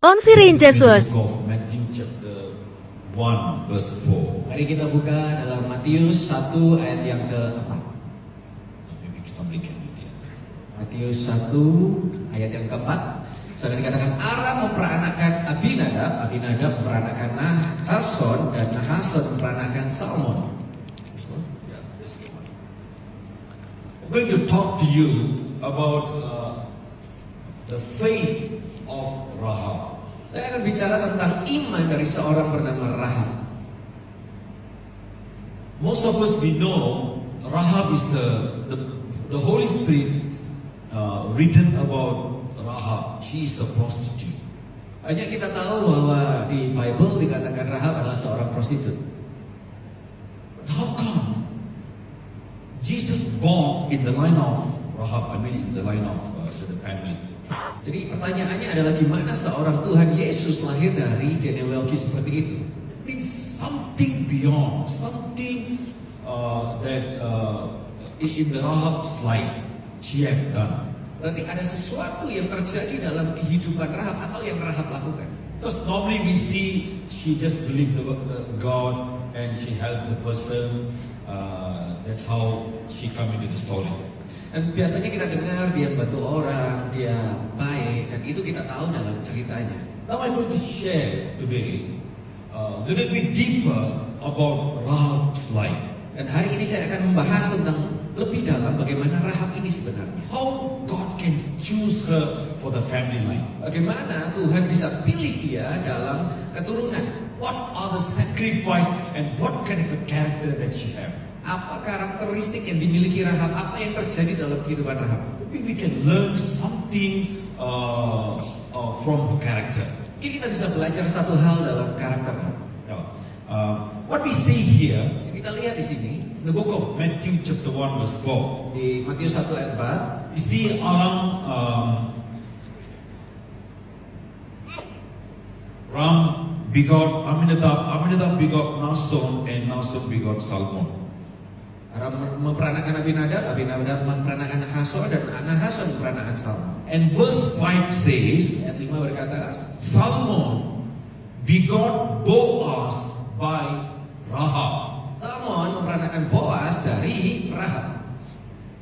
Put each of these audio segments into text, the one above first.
Onfirin Jesus. Book of Matthew chapter 1 verse 4. Mari kita buka dalam Matius 1 ayat yang ke-4. Maybe somebody can read it. Matius 1 ayat yang ke-4. Saudara dikatakan Aram memperanakkan Abinadab, Abinadab memperanakkan Nahason, dan Nahason memperanakkan Salmon. Yeah, this is the one. I'm going to talk to you about the faith of Rahab. Saya akan bicara tentang iman dari seorang bernama Rahab. Most of us we know Rahab is the Holy Spirit written about Rahab. She is a prostitute. Banyak kita tahu bahwa di Bible dikatakan Rahab adalah seorang prostitut. But how come Jesus born in the line of Rahab? I mean in the line of the family. Jadi pertanyaannya adalah gimana seorang Tuhan Yesus lahir dari genealogi seperti itu? It means something beyond, something that in the Rahab's life she had done. Berarti ada sesuatu yang terjadi dalam kehidupan Rahab atau yang Rahab lakukan. Because normally we see she just believed the God and she helped the person. That's how she come into the story. Dan biasanya kita dengar dia bantu orang, dia baik, dan itu kita tahu dalam ceritanya. Now I'm going to share today a little bit deeper about Rahab's life. Dan hari ini saya akan membahas tentang lebih dalam bagaimana Rahab ini sebenarnya. How God can choose her for the family line. Bagaimana Tuhan bisa pilih dia dalam keturunan. What are the sacrifice and what kind of a character that she have? Apa karakteristik yang dimiliki Rahab? Apa yang terjadi dalam kehidupan Rahab? Maybe we can learn something from her character. Mungkin kita bisa belajar satu hal dalam karakter Rahab. What we see here Yang kita lihat di sini in the book of Matthew chapter 1 verse 4, di Matius 1 ayat 4, we see Ram begot Aminadab, Aminadab begot Nason, and Nason begot Salmon. Aram memperanakkan Abinadab, Abinadab memperanakkan Nahason, dan Nahason memperanakkan Salmon. And verse 5 says, Ayat 5 berkata, Salmon begot Boaz by Rahab. Salmon memperanakkan Boaz dari Rahab.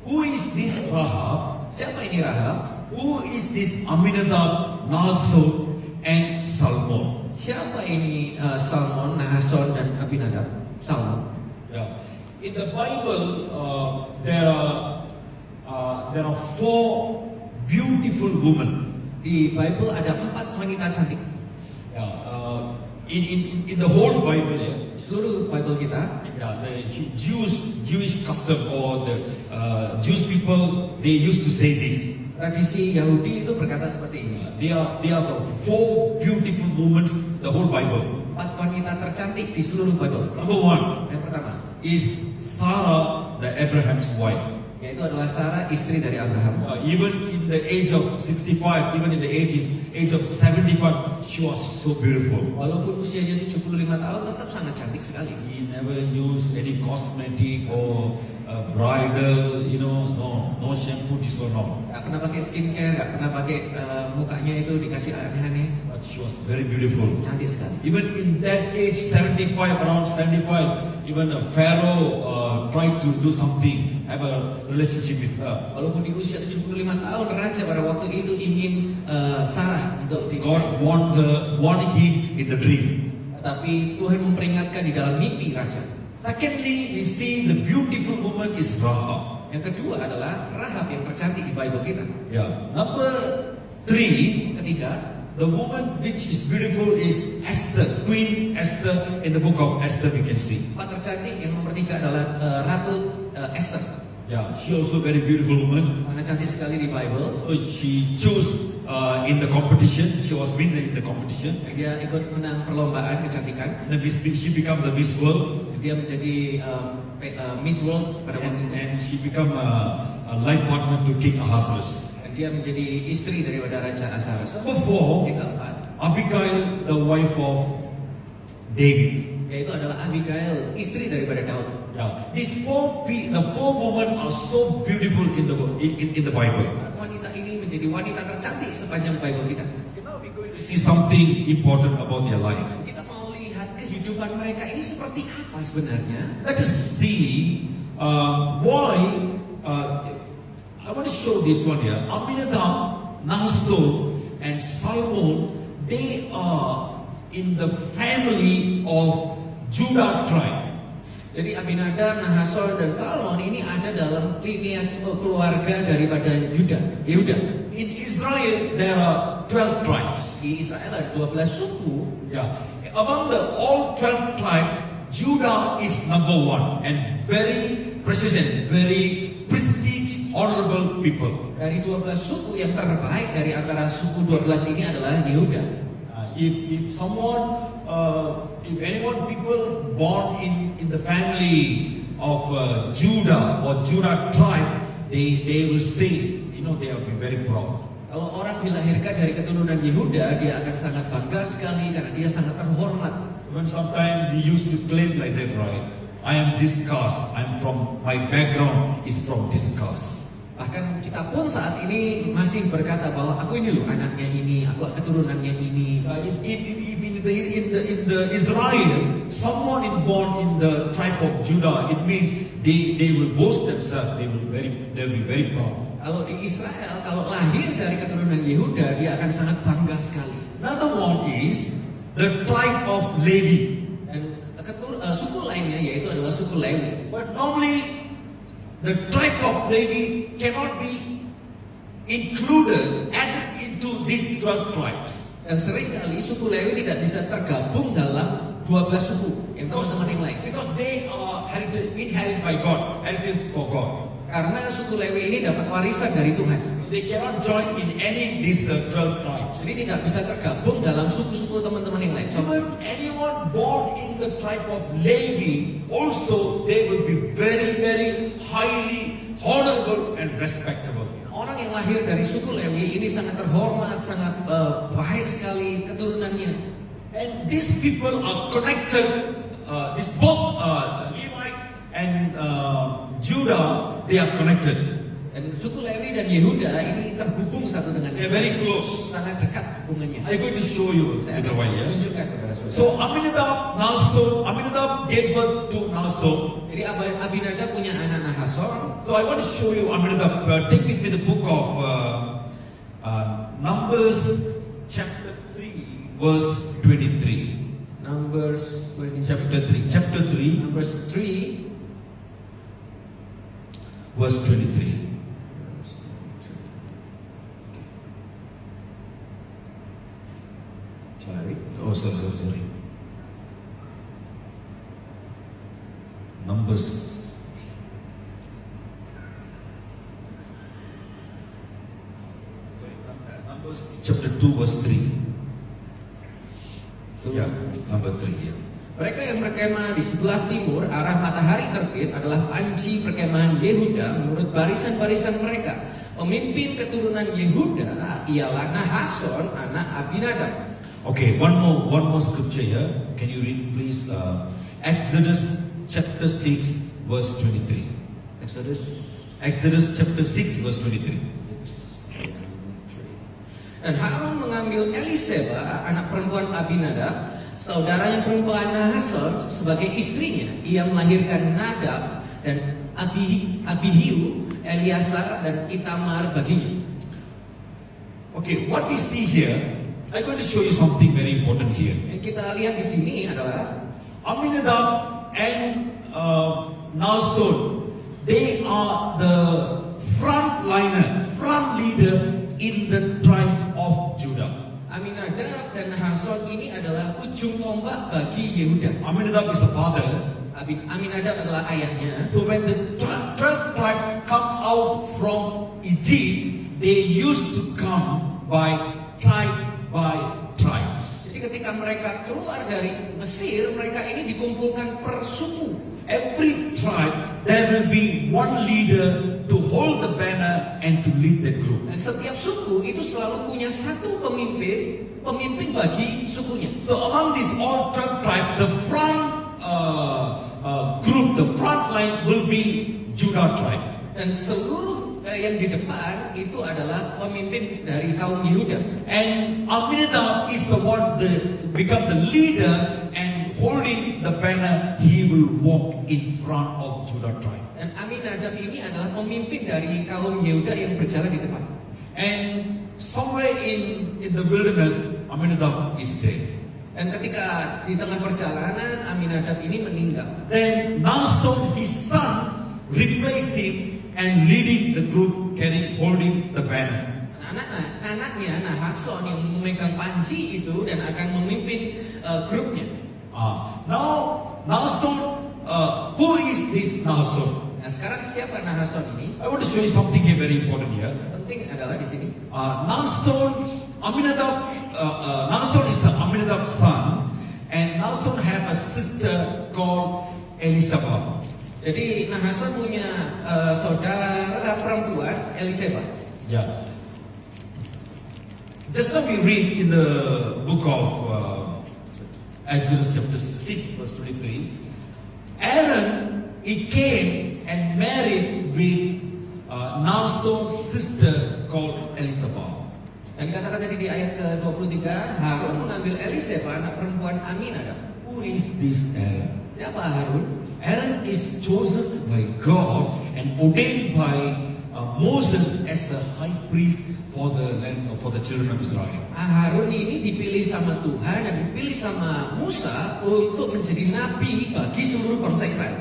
Who is this Rahab? Siapa ini Rahab? Who is this Aminadab, Nason, and Salmon? Siapa ini Salmon, Nahason, dan Abinadab? Salmon. Yeah. In the Bible, there are four beautiful women. Di Bible ada 4 wanita cantik. Yeah. In the whole Bible, yeah. Seluruh Bible kita, Yeah, the Jewish custom or the Jewish people, they used to say this. tradisi Yahudi itu berkata seperti ini. They are the four beautiful women, the whole Bible. 4 wanita tercantik di seluruh Bible. Number one Yang pertama, is Sarah, the Abraham's wife. yaitu adalah Sarah, istri dari Abraham. Even in the age of 65, even in the age of 75, she was so beautiful. Walaupun usianya 75 tahun, tetap sangat cantik sekali. He never used any cosmetic or bridal, no shampoo, this or no. Gak pernah pakai skincare, gak pernah pakai mukanya itu dikasih aneh-aneh. But she was very beautiful. Cantik sekali. Even in that age, 75, around 75, even Pharaoh tried to do something, have a relationship with her. Walaupun di usia 75 tahun, raja pada waktu itu ingin Sarah untuk God warned him in the dream. Tapi Tuhan memperingatkan di dalam mimpi raja. Secondly, we see the beautiful woman is Rahab. Yang kedua adalah Rahab yang tercantik di Bible kita. Yeah. Number three, Ketiga, the woman which is beautiful is Esther, Queen Esther. In the book of Esther, we can see. empat tercantik yang nomor 3 adalah Ratu Esther. Yeah, she also very beautiful woman. Sangat cantik sekali di Bible. So she chose in the competition. She was winner in the competition. Dia ikut menang perlombaan kecantikan. And she become the Miss World. Dia menjadi Miss World pada waktu itu. And she become a life partner to King Ahasuerus. Dan dia menjadi istri daripada Raja Ahasuerus. Number four, Yang keempat, Abigail, the wife of David. yaitu adalah Abigail, istri daripada Daud. Yeah. The four women are so beautiful in the Bible. Wanita ini menjadi wanita tercantik sepanjang Bible kita. Now we're going see something important about their life. Kita mau lihat kehidupan mereka ini seperti apa sebenarnya. Let us see why. I want to show this one here. Aminadab, Nahshon, and Salmon, they are in the family of Judah tribe. Jadi Abinadab, Nahshon, dan Salmon ini ada dalam lineage keluarga daripada Yehuda. In Israel, there are 12 tribes. Di Israel ada 12 suku. Yeah. Among the all 12 tribes, Judah is number one and very precious and very prestige, honorable people. Dari 12 suku yang terbaik dari antara suku 12 ini adalah Yehuda. If anyone people born in the family of Judah or Judah tribe, they will say, they will be very proud. Kalau orang dilahirkan dari keturunan Yehuda, dia akan sangat bangga sekali karena dia sangat terhormat. When sometimes we used to claim like that, right? I am this caste. My background is from this caste. Bahkan kita pun saat ini masih berkata bahwa aku ini loh anaknya ini, aku keturunannya ini. In the Israel, someone is born in the tribe of Judah, it means they will boast themselves. They will be very proud. Kalau di Israel, kalau lahir dari keturunan Yehuda, dia akan sangat bangga sekali. Another one is the tribe of Levi. Dan suku lainnya yaitu adalah suku Lewi. But normally, the tribe of Levi cannot be added into these 12 tribes. Dan seringkali suku Lewi tidak bisa tergabung dalam 12 suku yang teman-teman yang lain. Because they are inherited by God, heritage for God. Karena suku Lewi ini dapat warisan dari Tuhan. They cannot join in any of these 12 tribes. Jadi tidak bisa tergabung dalam suku-suku teman-teman yang lain. Even anyone born in the tribe of Levi, also they will be very, very highly honorable and respectable. Orang yang lahir dari suku Lewi ini sangat terhormat, sangat baik sekali keturunannya. And these people are connected. This both Levite and Judah, they are connected. Dan suku Lewi dan Yehuda ini terhubung satu dengan They yang are very lain. close. Sangat dekat hubungannya. I'm going to show you Saya later akan on, yeah? tunjukkan kepada saudara. So Aminadab gave birth to Nahshon. Jadi Abinadab punya anak Nahshon. So I want to show you Aminadab. Take with me the book of Numbers chapter 3 verse 23. Numbers 20. Chapter 3 Numbers 3 verse 23. Sorry. Oh, sorry. Numbers. Numbers chapter 2 verse 3. Ya, number 3 ya. Mereka yang berkemah di sebelah timur arah matahari terbit adalah panji perkemahan Yehuda menurut barisan-barisan mereka. Pemimpin keturunan Yehuda ialah Nahshon anak Abinadab. Okay, one more scripture here. Can you read please Exodus chapter 6 verse 23. Exodus chapter 6 verse 23. Dan Harun mengambil Eliseba, anak perempuan Abinadab, saudaranya perempuan Nahshon sebagai istrinya. Ia melahirkan Nadab dan Abihu, Eliasar dan Itamar baginya. Okay, what we see here, I'm going to show you something very important here. Yang kita lihat di sini adalah Aminadab and Nahshon, they are the front leader in the tribe of Judah. Aminadab dan Nahshon ini adalah ujung tombak bagi Yehuda. Aminadab is the father. Aminadab adalah ayahnya. So when the 12 tribes come out from Egypt, they used to come by tribes. Jadi ketika mereka keluar dari Mesir, mereka ini dikumpulkan per suku. Every tribe, there will be one leader to hold the banner and to lead the group. Dan setiap suku itu selalu punya satu pemimpin bagi sukunya. So among these all 12 tribes, the front group, the front line will be Judah tribe. Dan seluruh yang di depan itu adalah pemimpin dari kaum Yehuda. And Aminadab is the one that become the leader and holding the banner. He will walk in front of Judah tribe. Dan Aminadab ini adalah pemimpin dari kaum Yehuda yang berjalan di depan. And somewhere in the wilderness, Aminadab is dead. Dan ketika di tengah perjalanan Aminadab ini meninggal. Then Nahshon, his son, replaced him and leading the group, holding the banner. Anaknya Nahshon yang memegang panji itu dan akan memimpin grupnya. Now Nahshon, who is this Nahshon? Nah sekarang siapa Nahshon ini? I want to show you something here very important here. Penting adalah di sini. Nahshon, Aminadab, Nahshon is Aminadab's son, and Nahshon have a sister called Elisabeth. Jadi Nahshon punya saudara perempuan Elisabeth. Yeah. Just now we read in the book of Exodus chapter 6 verse 23, Aaron, he came and married with Nahshon's sister called Elisabeth. Dan dikatakan tadi di ayat ke-23, Harun mengambil Elisabeth anak perempuan Aminadab. Who is this Aaron? Siapa Harun? Aaron is chosen by God and ordained by Moses as the high priest for the children of Israel. Harun ini dipilih sama Tuhan dan dipilih sama Musa untuk menjadi nabi bagi seluruh bangsa Israel.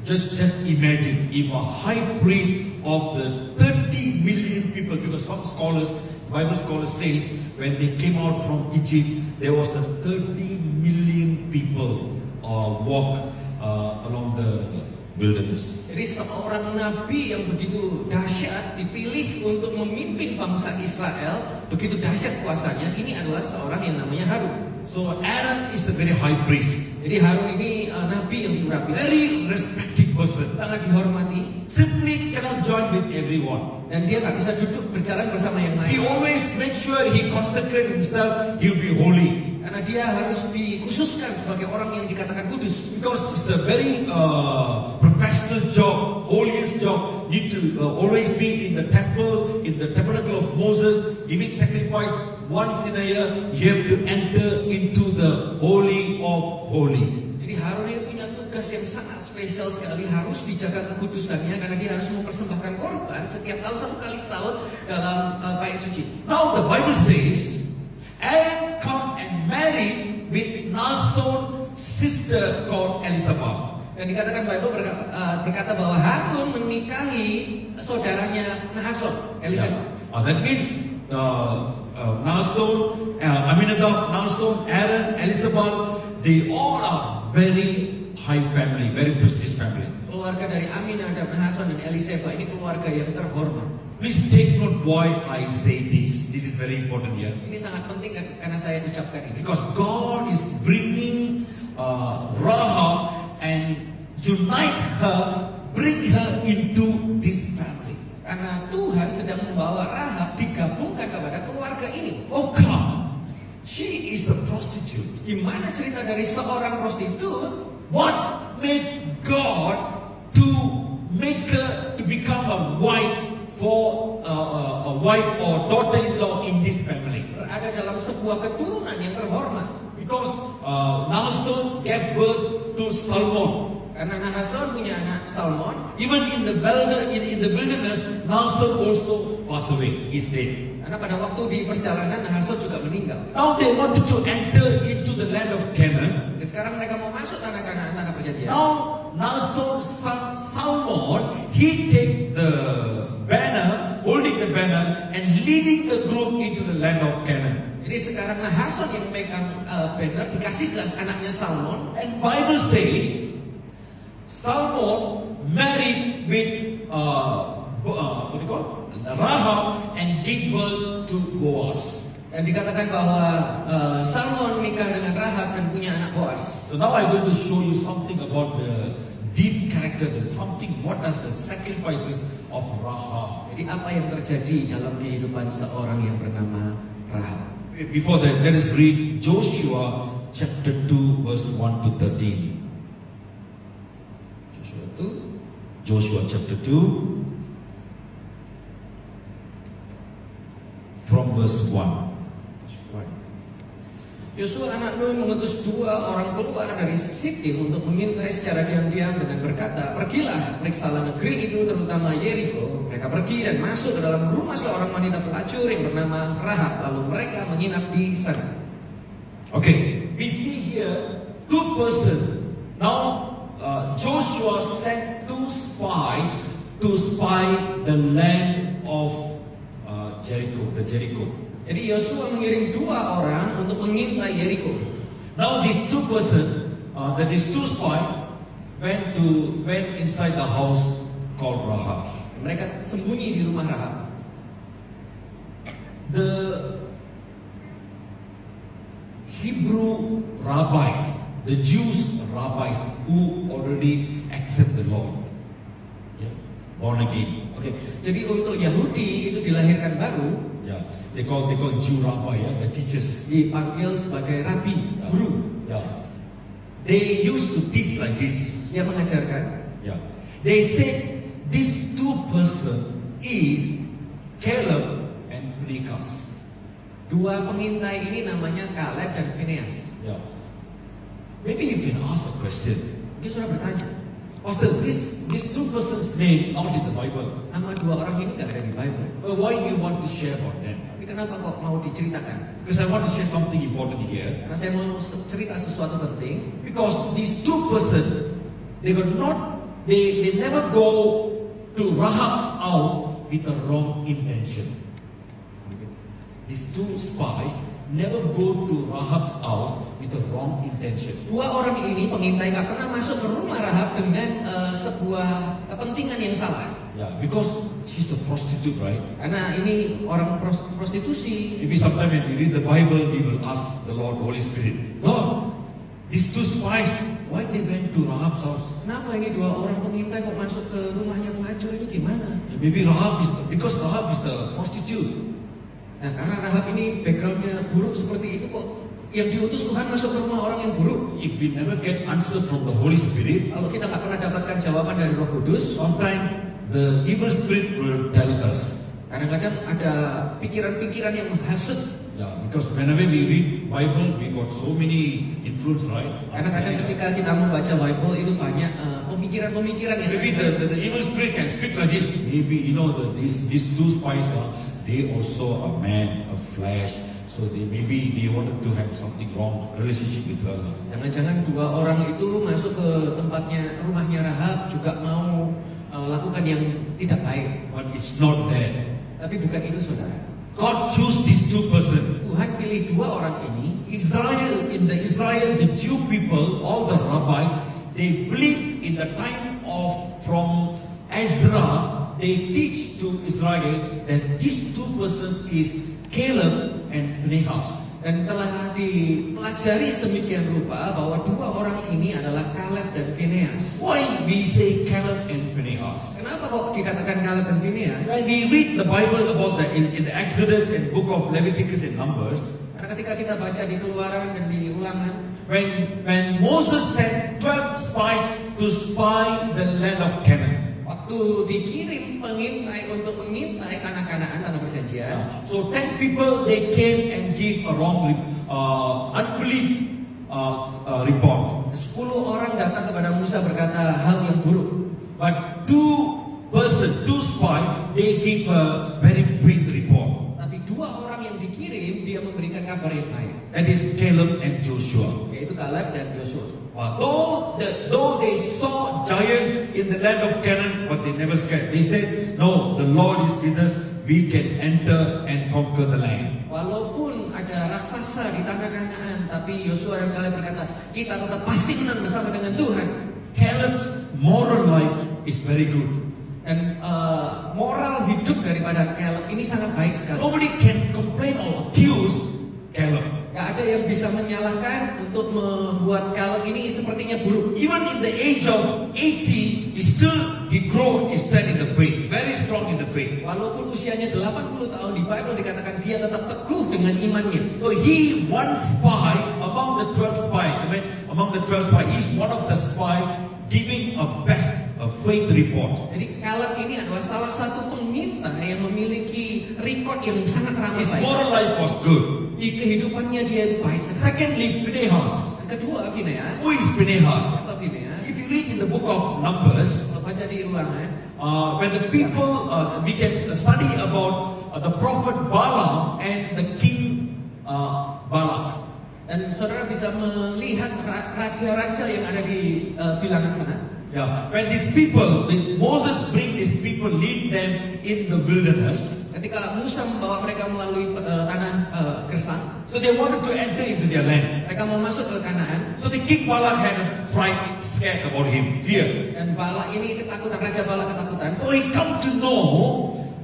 Just imagine if a high priest of the 30 million people, because some Bible scholars says when they came out from Egypt, there was a 30 million people walk along the wilderness. Jadi seorang nabi yang begitu dahsyat dipilih untuk memimpin bangsa Israel, begitu dahsyat kuasanya. Ini adalah seorang yang namanya Harun. So Aaron is a very high priest. Jadi Harun ini nabi yang diurapi, Very respected person. sangat dihormati. Simply cannot join with everyone. Dan dia nggak bisa duduk berjalan bersama yang He lain. always make sure he consecrate himself. He will be holy. Karena dia harus dikhususkan sebagai orang yang dikatakan kudus. Because it's a very professional job, holiest job. Need to always be in the temple, in the tabernacle of Moses, giving sacrifice once in a year. You have to enter into the holy of holy. Jadi Harun ini punya tugas yang sangat spesial sekali, harus dijaga kekudusannya karena dia harus mempersembahkan korban setiap tahun, satu kali setahun dalam bait suci. Now the Bible says, Aaron come and marry with Nahshon's sister called Elisabeth. Dan dikatakan Bible berkata bahwa Harun menikahi saudaranya Nahshon, Elisabeth. That means Nahshon, Aminadab, Nahshon, Aaron, Elisabeth, they all are very high family, very prestige family. Keluarga dari Aminadab, Nahshon dan Elisabeth ini keluarga yang terhormat. Please take note why I say this. This is very important here. Ini sangat penting karena saya ucapkan ini. Because God is bringing Rahab and unite her, bring her into this family. Karena Tuhan sedang membawa Rahab digabungkan kepada keluarga ini. Oh come, she is a prostitute. Gimana cerita dari seorang prostitut? What made God to make her to become a wife for a wife or daughter-in-law in this family? Berada dalam sebuah keturunan yang terhormat. Because Nahshon gave birth to Salmon. Karena Nahshon punya anak Salmon. Even in the wilderness, Nahshon also passed away. He's dead. Karena pada waktu di perjalanan Nahshon juga meninggal. Now they wanted to enter into the land of Canaan. Dan sekarang mereka mau masuk tanah perjanjian. Now Nahshon's son Salmon, he take the banner, holding the banner, and leading the group into the land of Canaan. Jadi sekarang Nahshon yang megang banner dikasih ke anaknya Salmon. And Bible says Salmon married with what do you call Rahab and gave birth to Boaz. Dan dikatakan bahwa Salmon menikah dengan Rahab dan punya anak Boaz. So now I'm going to show you something about the deep character, what are the sacrifices of Rahab. Jadi apa yang terjadi dalam kehidupan seorang yang bernama Rahab? Before that, let us read Joshua chapter 2 verse 1 to 13. Joshua 2. Joshua chapter 2 from verse 1. Yosua anak Nun mengutus 2 orang keluar dari Sitim untuk mengintai secara diam-diam dengan berkata, pergilah, periksalah negeri itu terutama Yeriko. Mereka pergi dan masuk ke dalam rumah seorang wanita pelacur yang bernama Rahab. Lalu mereka menginap di sana. Okay, we see here 2 persons. Now Joshua sent 2 spies to spy the land of Jericho, the Jericho. Jadi Yosua mengirim 2 orang untuk mengintai Yeriko. Now these 2 persons, these 2 spies went inside the house called Rahab. Mereka sembunyi di rumah Rahab. The Hebrew rabbis, the Jews rabbis who already accept the Lord, born again. Oke, jadi untuk Yahudi itu dilahirkan baru, Yeah, they call Jew rabbi, the teachers. dipanggil sebagai rabi, guru. Yeah, they used to teach like this. Dia mengajarkan. Yeah, they said these 2 persons is Caleb and Phinehas. 2 pengintai ini namanya Kaleb dan Phinehas. Yeah, maybe you can ask a question. Dia sudah bertanya, Pastor, these 2 persons' name not in the Bible. nama 2 orang ini nggak ada di Bible. Well, why you want to share about them? Tapi kenapa kok mau diceritakan? Because I want to share something important here. Karena saya mau cerita sesuatu penting. Because these 2 persons, they never go to Rahab's house with the wrong intention. These 2 spies never go to Rahab's house with the wrong intention. 2 orang ini pengintai nggak pernah masuk ke rumah Rahab dengan sebuah kepentingan yang salah. Yeah, because she's a prostitute, right? Karena ini orang prostitusi. Maybe sometime when we read the Bible, we will ask the Lord, Holy Spirit, Lord, these 2 spies, why they went to Rahab's house? Kenapa ini 2 orang pengintai kok masuk ke rumahnya pelacur ini gimana? Maybe because Rahab is a prostitute. Nah, karena Rahab ini backgroundnya buruk seperti itu kok yang diutus Tuhan masuk ke rumah orang yang buruk. If we never get answer from the Holy Spirit, Kalau kita nggak pernah dapatkan jawaban dari Roh Kudus, sometimes the evil spirit will tell us. kadang-kadang ada pikiran-pikiran yang menghasut. Yeah, because whenever we read Bible, we got so many influence, right? Kadang-kadang ketika kita membaca Bible itu banyak pemikiran-pemikiran yang Maybe the evil spirit can speak like this. Maybe these 2 spies they also a man of flesh. So maybe they wanted to have something wrong relationship with her. Jangan-jangan 2 orang itu masuk ke rumahnya Rahab juga mau lakukan yang tidak baik. But it's not that. Tapi bukan itu, saudara. God chose these 2 persons. Tuhan pilih 2 orang ini. Israel, the Jew people, all the rabbis, they believe in the time from Ezra, they teach to Israel that these 2 persons is Caleb and Phinehas. Dan telah dipelajari sedemikian rupa bahwa 2 orang ini adalah Kaleb dan Phinehas. Why we say Caleb and Phinehas? Kenapa kok dikatakan Kaleb dan Phinehas? When we read the Bible about in the Exodus and book of Leviticus and Numbers, Karena ketika kita baca di Keluaran dan di Ulangan, when Moses sent 12 spies to spy the land of Canaan. waktu dikirim pengintai untuk mengintai tanah Kanaan, tanah perjanjian. So 10 people they came and give a wrong unbelief report. 10 orang datang kepada Musa berkata hal yang buruk. But 2 spies they give a very faith report. Tapi 2 orang yang dikirim dia memberikan kabar yang baik. That is Caleb and Joshua. Yaitu Kaleb dan Yosua. Though they saw giants in the land of Canaan, but they never scared. They said, "No, the Lord is with us. We can enter and conquer the land." Walaupun ada raksasa di tanah Kanaan, tapi Yosua dan Kaleb berkata, kita tetap pasti menang bersama dengan Tuhan. Caleb's moral life is very good. Dan moral hidup daripada Kaleb ini sangat baik sekali. Nobody can complain or accuse Caleb. Gak ada yang bisa menyalahkan untuk membuat Kaleb ini sepertinya buruk. Even in the age of 80, he grew, he stand in the faith, very strong in the faith. Walaupun usianya 80 tahun, di Bible dikatakan dia tetap teguh dengan imannya. So he one spy among the 12 spies. He's one of the spy giving a faith report. Jadi Kaleb ini adalah salah satu pengintai yang memiliki record yang sangat ramah His baik. moral life was good. Di kehidupannya dia itu baik. Secondly, Phinehas. Yang kedua, Phineas. Who is Phinehas? Siapa Phineas? If you read in the book of Numbers, Kalau baca di Ulangan, when the people, we can study about the prophet Balaam and the king Balak. dan saudara bisa melihat raja-raja yang ada di bilangan sana. Yeah, when these people, when Moses bring these people, lead them in the wilderness. Ketika Musa membawa mereka melalui tanah gersang, So they wanted to enter into their land. mereka mau masuk ke Kanaan. So the king Balak had a fright, scared about him, fear. Dan Balak ini ketakutan, Raja Balak ketakutan. So he come to know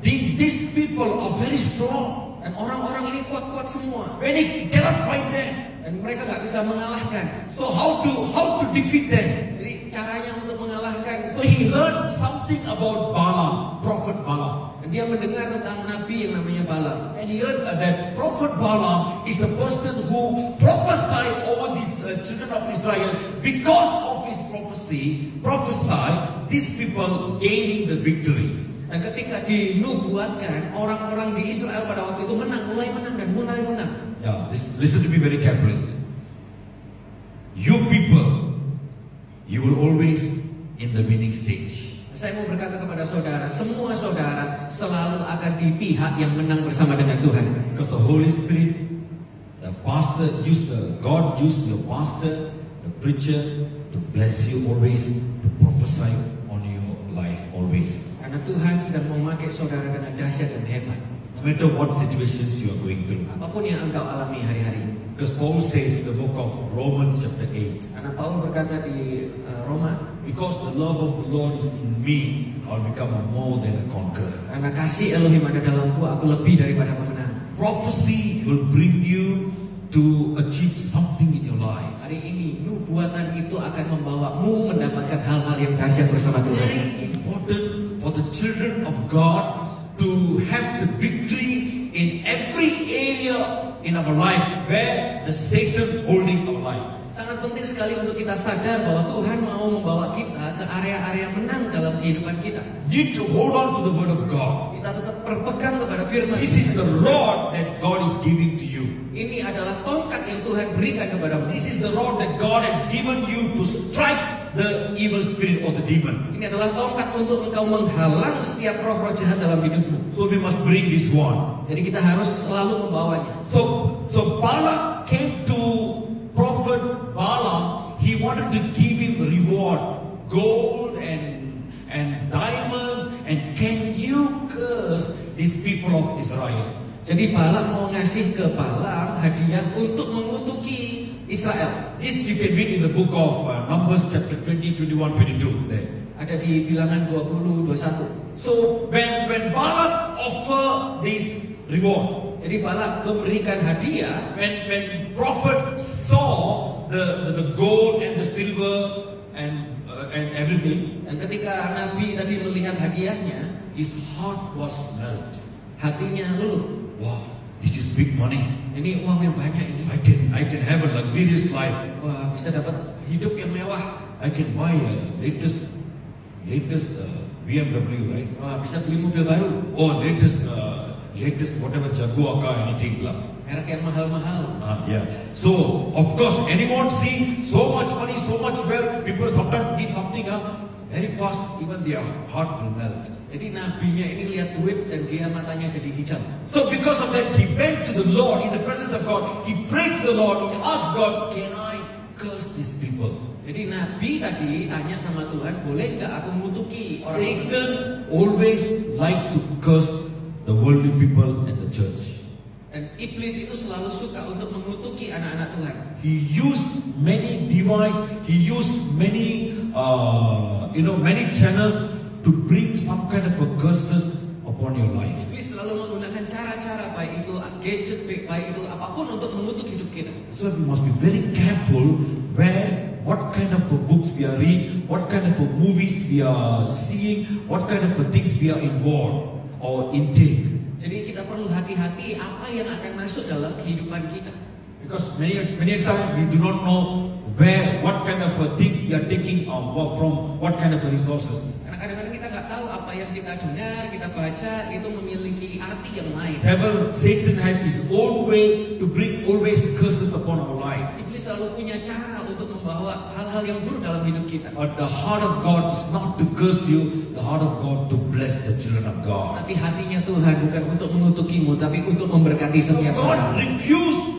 these people are very strong. Dan orang-orang ini kuat-kuat semua. When he cannot fight them, Dan mereka nggak bisa mengalahkan. so how to defeat them? Jadi caranya untuk mengalahkan. So he heard something about Balaam, prophet Balaam. Dan dia mendengar tentang nabi yang namanya Balaam. And he heard that prophet Balaam is the person who prophesied over these children of Israel. Because of his prophesy, these people gaining the victory. Dan ketika dinubuatkan, orang-orang di Israel pada waktu itu mulai menang. Yeah, listen to me very carefully. You people, you will always in the winning stage. Saya mau berkata kepada saudara, semua saudara selalu akan di pihak yang menang bersama dengan Tuhan. Because the Holy Spirit, God used your pastor, the preacher, to bless you always, to prophesy on your life always. Karena Tuhan sedang memakai saudara dengan dahsyat dan hebat. No matter what situations you are going through. Apapun yang engkau alami hari-hari ini. Because Paul says in the book of Romans chapter 8, Karena Paul berkata di Roma, because the love of the Lord is in me, I'll become more than a conqueror. karena kasih Elohim ada dalamku, aku lebih daripada pemenang. Prophecy will bring you to achieve something in your life. Hari ini nubuatan itu akan membawamu mendapatkan hal-hal yang dahsyat bersama Tuhan. Very important for the children of God to have the victory in every area in our life where the Satan holding our life. Sangat penting sekali untuk kita sadar bahwa Tuhan mau membawa kita ke area-area menang dalam kehidupan kita. Need to hold on to the word of God. Kita tetap berpegang kepada firman. This is the rod that God is giving to you. Ini adalah tongkat yang Tuhan berikan kepadamu. This is the rod that God has given you to strike the evil spirit or the demon. Ini adalah tongkat untuk engkau menghalang setiap roh-roh jahat dalam hidupmu. So we must bring this one. Jadi kita harus selalu membawanya. So Balak came to prophet Balaam. He wanted to give him reward, gold and diamonds. And can you curse these people of Israel? Jadi Balak mau ngasih ke Balaam hadiah untuk mengutuki Israel. This you can read in the book of Numbers chapter 20, 21, 22 there. Ada di bilangan 20, 21. So when Balak offer this reward, Jadi Balak memberikan hadiah. when prophet saw the gold and the silver and everything, Dan ketika Nabi tadi melihat hadiahnya, his heart was melt. hatinya luluh. Wow, this is big money. Ini uang yang banyak ini. I can have a luxurious life. Wah, bisa dapat hidup yang mewah. I can buy a latest BMW, right? Wah, bisa beli mobil baru. Or latest whatever Jaguar car, anything lah. Merek yang mahal-mahal. Yeah. So of course, anyone see so much money, so much wealth, people sometimes need something. Very fast, even their heart will melt. Jadi nabinya ini lihat duit dan dia matanya jadi hijau. So because of that, he went to the Lord in the presence of God. He prayed to the Lord. He asked God, "Can I curse these people?" Jadi Nabi tadi tanya sama Tuhan, boleh nggak aku mengutuki orang? Satan always like to curse the worldly people and the church. Dan iblis itu selalu suka untuk mengutuki anak-anak Tuhan. He used many devices. He used many, many channels to bring some kind of a curses upon your life. Iblis selalu menggunakan cara-cara baik itu gadget, baik itu apapun untuk mengutuk hidup kita. So we must be very careful what kind of books we are reading, what kind of movies we are seeing, what kind of things we are involved or intake. Jadi kita perlu hati-hati apa yang akan masuk dalam kehidupan kita. Because many times we do not know what kind of things we are taking from what kind of resources. Karena kadang-kadang kita nggak tahu apa yang yang kita dengar, kita baca itu memiliki arti yang lain. Devil, Satan had his own way to bring always curses upon our life. Iblis selalu punya cara untuk membawa hal-hal yang buruk dalam hidup kita. But the heart of God is not to curse you, the heart of God to bless the children of God. Tapi hatinya Tuhan bukan untuk mengutukimu, tapi untuk memberkati setiap God orang. refused